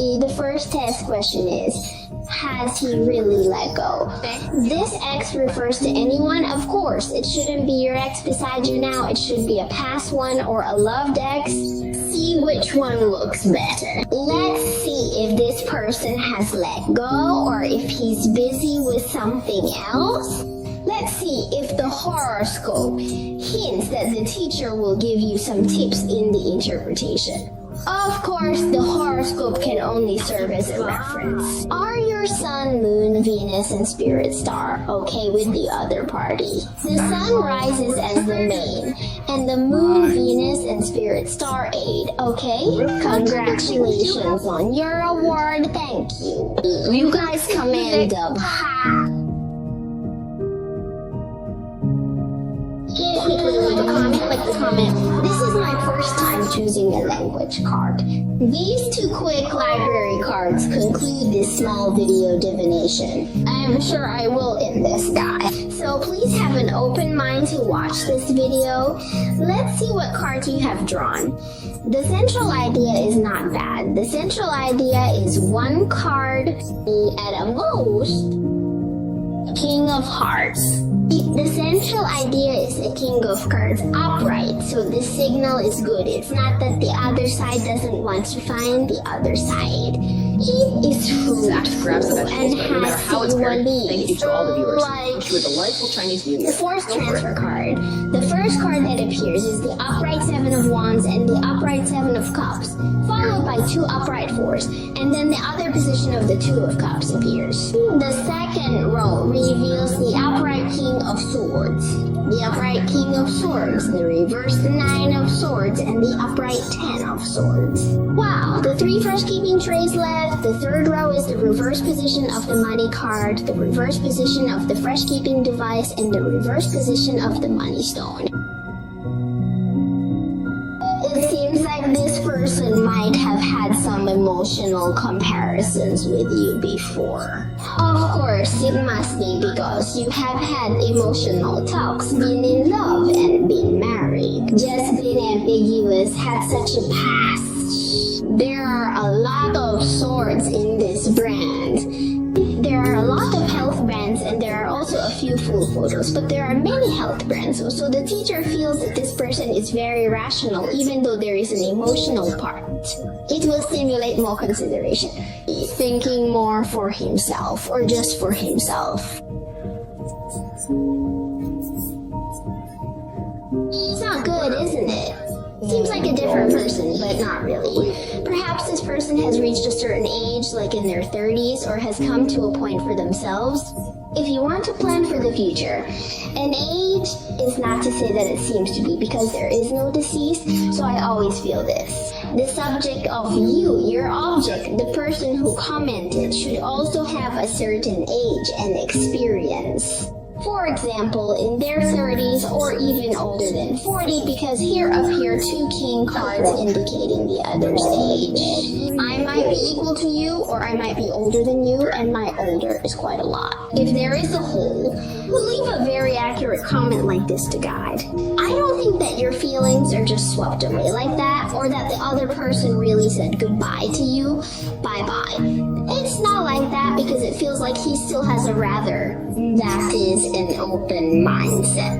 The first test question is, has he really let go? This ex refers to anyone, of course. It shouldn't be your ex beside you now. It should be a past one or a loved ex. See which one looks better. Let's see if this person has let go or if he's busy with something else. Let's see if the horoscope hints that the teacher will give you some tips in the interpretation. Of course, the horoscope can only serve as a reference. Are your sun, moon, Venus, and spirit star okay with the other party? The sun rises as the main, and the moon, Venus, and spirit star aid, okay? Congratulations on your award, thank you. You guys command the Click the comment. This is my first time choosing a language card. These two quick library cards conclude this small video divination. I am sure I will in this guy. So please have an open mind to watch this video. Let's see what cards you have drawn. The central idea is not bad. The central idea is one card at a most King of Hearts. The central idea is a King of Cards upright, so this signal is good. It's not that the other side doesn't want to find the other side. It is fruitful and has C1B. Thank you to all the viewers. Wish you a delightful Chinese New Year. The fourth transfer card. The first card that appears is the upright Seven of Wands and the upright Seven of Cups, followed by two upright fours, and then the other position of the Two of Cups appears. The second row reveals the upright King of Swords, the upright King of Swords, the reversed Nine of Swords, and the upright Ten of Swords. Wow, the three fresh keeping trays left. The third row is the reverse position of the money card, the reverse position of the fresh keeping device, and the reverse position of the money stone. It seems like this person might have had some emotional comparisons with you before. Of course, it must be because you have had emotional talks, been in love, and been married. Just been ambiguous, had such a past. There are a lot of swords in this brand. There are a lot of health brands and there are also a few full photos, but there are many health brands. So the teacher feels that this person is very rational even though there is an emotional part. It will stimulate more consideration. He's thinking more for himself or just for himself. It's not good, isn't it? Seems like a different person, but not really. Perhaps this person has reached a certain age, like in their 30s, or has come to a point for themselves. If you want to plan for the future, an age is not to say that it seems to be, because there is no deceased, so I always feel this. The subject of you, your object, the person who commented, should also have a certain age and experience. For example, in their 30s or even older than 40, because here appear two king cards indicating the other's age. I might be equal to you or I might be older than you, and my older is quite a lot. If there is a hole, leave a very accurate comment like this to guide. I don't think that your feelings are just swept away like that, or that the other person really said goodbye to you. Bye-bye. It's not like that because it feels like he still has a rather, that is, an open mindset.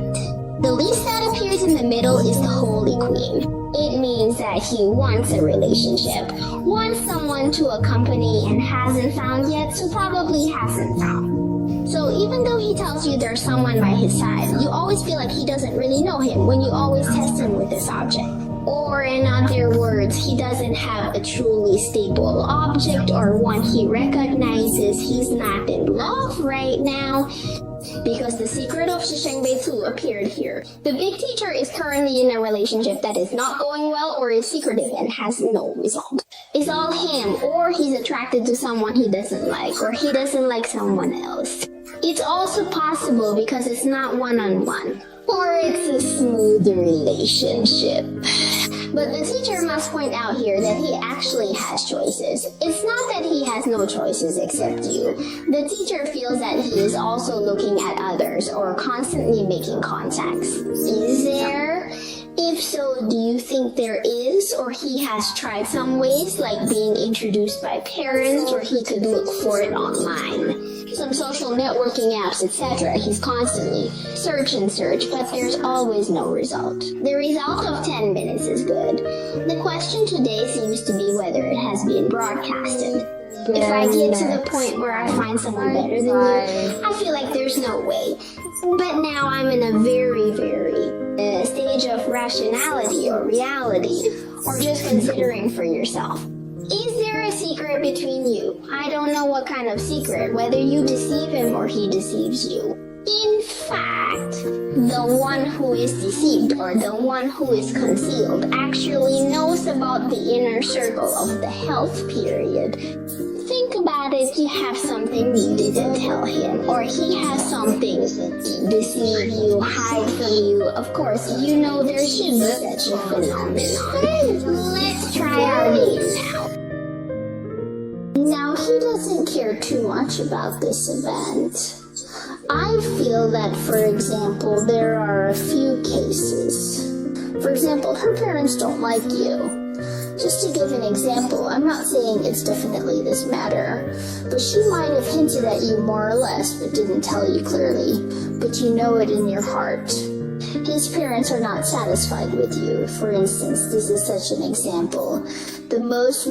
The least that appears in the middle is the Holy Queen. It means that he wants a relationship, wants someone to accompany and hasn't found yet, so probably hasn't found. So even though he tells you there's someone by his side, you always feel like he doesn't really know him when you always test him with this object. Or in other words, he doesn't have a truly stable object or one he recognizes. He's not in love right now because the secret of Shishengbei 2 appeared here. The big teacher is currently in a relationship that is not going well or is secretive and has no result. It's all him, or he's attracted to someone he doesn't like, or he doesn't like someone else. It's also possible because it's not one-on-one, or it's a smooth relationship. But the teacher must point out here that he actually has choices. It's not that he has no choices except you. The teacher feels that he is also looking at others or constantly making contacts. Is there? If so, do you think there is, or he has tried some ways, like being introduced by parents, or he could look for it online? Some social networking apps, etc. He's constantly search and search, but there's always no result. The result of 10 minutes is good. The question today seems to be whether it has been broadcasted. If I get to the point where I find someone better than you, I feel like there's no way. But now I'm in a very stage of rationality or reality, or just considering for yourself. Is there a secret between you? I don't know what kind of secret, whether you deceive him or he deceives you. In fact, the one who is deceived or the one who is concealed actually knows about the inner circle of the health period. Think about it, you have something you didn't tell him, or he has something deceive you, hide from you. Of course, you know there should be such a phenomenon. Let's try our game now. Now, he doesn't care too much about this event. I feel that, for example, there are a few cases. For example, her parents don't like you. Just to give an example, I'm not saying it's definitely this matter, but she might have hinted at you more or less, but didn't tell you clearly, but you know it in your heart. His parents are not satisfied with you. For instance, this is such an example. The most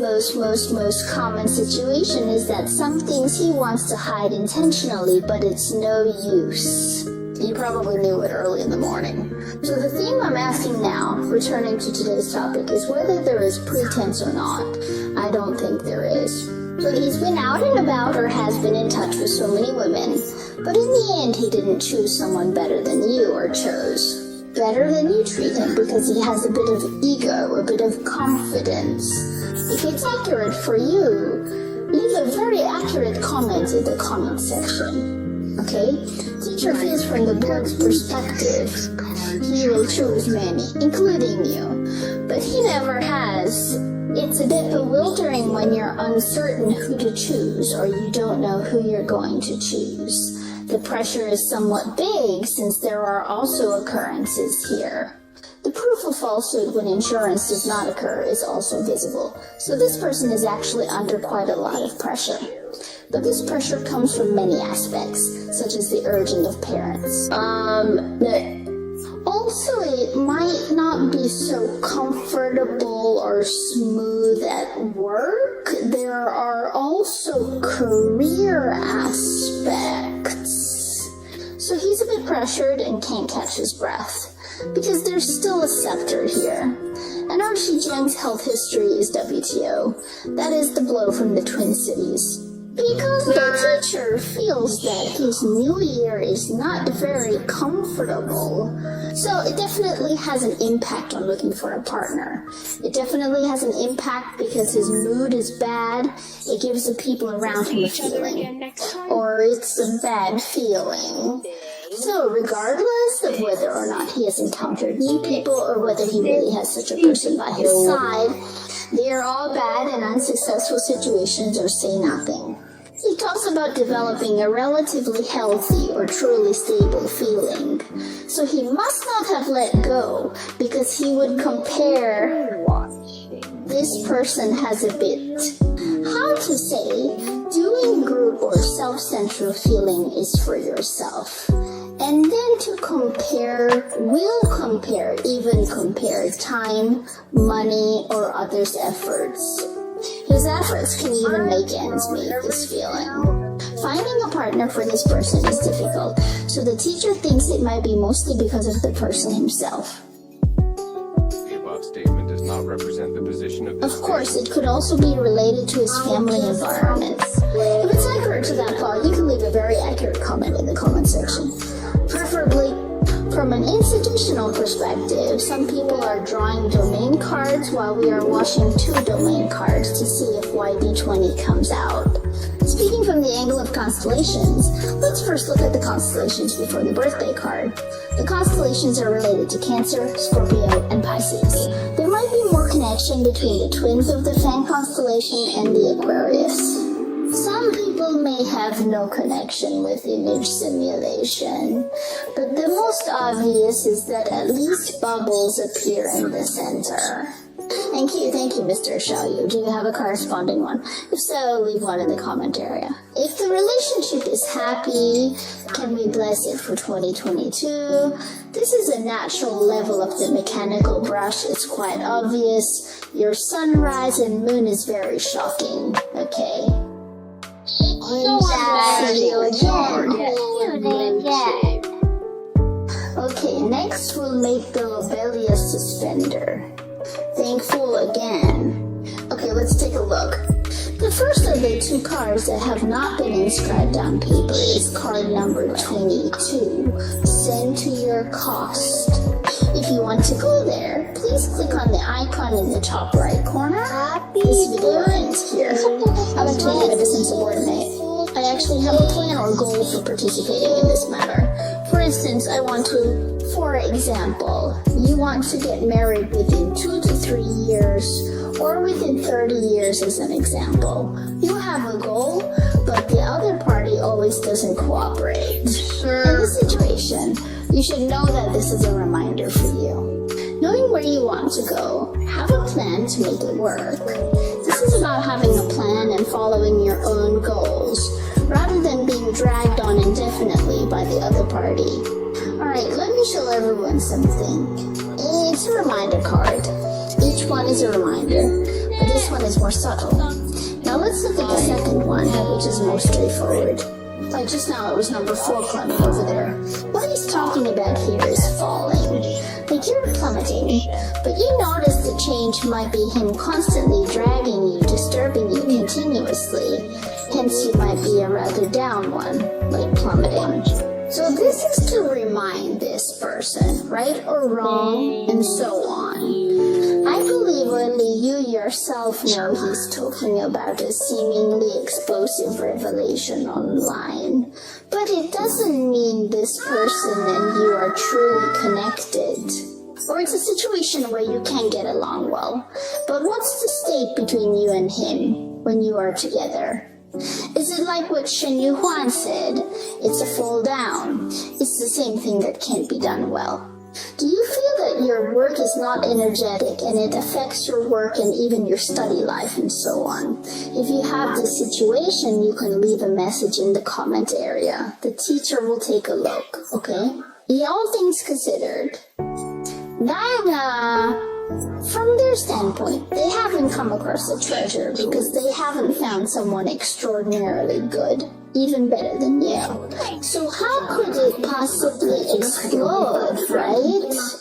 common situation is that some things he wants to hide intentionally, but it's no use. You probably knew it early in the morning. So the theme I'm asking now, returning to today's topic, is whether there is pretense or not. I don't think there is. So he's been out and about or has been in touch with so many women, but in the end he didn't choose someone better than you, or chose better than you treat him, because he has a bit of ego, a bit of confidence. If it's accurate for you, leave a very accurate comment in the comment section. Okay? Teacher feels from the book's perspective, he will choose many, including you, but he never has. It's a bit bewildering when you're uncertain who to choose, or you don't know who you're going to choose. The pressure is somewhat big, since there are also occurrences here. The proof of falsehood when insurance does not occur is also visible, so this person is actually under quite a lot of pressure. But this pressure comes from many aspects, such as the urging of parents. Also, it might not be so comfortable or smooth at work. There are also career aspects. So he's a bit pressured and can't catch his breath, because there's still a scepter here. And Archie Jung's health history is WTO. That is the blow from the Twin Cities. Because the teacher feels that his new year is not very comfortable. So it definitely has an impact on looking for a partner. It definitely has an impact because his mood is bad. It gives the people around him a feeling. Or it's a bad feeling. So regardless of whether or not he has encountered new people, or whether he really has such a person by his side, they are all bad and unsuccessful situations, or say nothing. He talks about developing a relatively healthy or truly stable feeling. So he must not have let go, because he would compare. This person has a bit, how to say, doing group or self-centered feeling is for yourself. And then to compare, even compare time, money, or others' efforts. His efforts can even make ends meet this feeling. Finding a partner for this person is difficult, so the teacher thinks it might be mostly because of the person himself. The above statement does not represent the position of this. Of course, it could also be related to his family environment. If it's accurate to that thought, you can leave a very accurate comment in the comment section. Preferably, from an institutional perspective, some people are drawing domain cards while we are watching 2 domain cards to see if YB20 comes out. Speaking from the angle of constellations, let's first look at the constellations before the birthday card. The constellations are related to Cancer, Scorpio, and Pisces. There might be more connection between the twins of the Fan constellation and the Aquarius. Some Some people may have no connection with image simulation, but the most obvious is that at least bubbles appear in the center. Thank you, Mr. Xiaoyu. Do you have a corresponding one? If so, leave one in the comment area. If the relationship is happy, can we bless it for 2022? This is a natural level of the mechanical brush. It's quite obvious. Your sunrise and moon is very shocking. Okay. See you again. Okay, next we'll make the Lobelia suspender. Thankful again. Okay, let's take a look. The first of the two cards that have not been inscribed on paper is card number 22. Send to your cost. If you want to go there, please click on the icon in the top right corner. This video ends here. I'm a plant medicine subordinate. I actually have a plan or goal for participating in this matter. For instance, for example, you want to get married within 2 to 3 years, or within 30 years as an example. You have a goal, but the other party always doesn't cooperate. In this situation, you should know that this is a reminder for you. Knowing where you want to go, have a plan to make it work. This is about having a plan and following your own goals, rather than being dragged on indefinitely by the other party. Alright, let me show everyone something. It's a reminder card. Each one is a reminder, but this one is more subtle. Now let's look at the second one, which is more straightforward. Like just now it was number 4 climbing over there. What he's talking about here is falling. Like you're plummeting, but you notice the change might be him constantly dragging you, disturbing you continuously. Hence you might be a rather down one, like plummeting. So this is to remind this person, right or wrong, and so on. I believe only you yourself know he's talking about a seemingly explosive revelation online. But it doesn't mean this person and you are truly connected. Or it's a situation where you can get along well. But what's the state between you and him when you are together? Is it like what Shen Yuhuan said? It's a fall down. It's the same thing that can't be done well. Do you feel that your work is not energetic and it affects your work and even your study life and so on? If you have this situation, you can leave a message in the comment area. The teacher will take a look, okay? All things considered, from their standpoint, they haven't come across a treasure because they haven't found someone extraordinarily good, even better than you. So how could it possibly explode, right?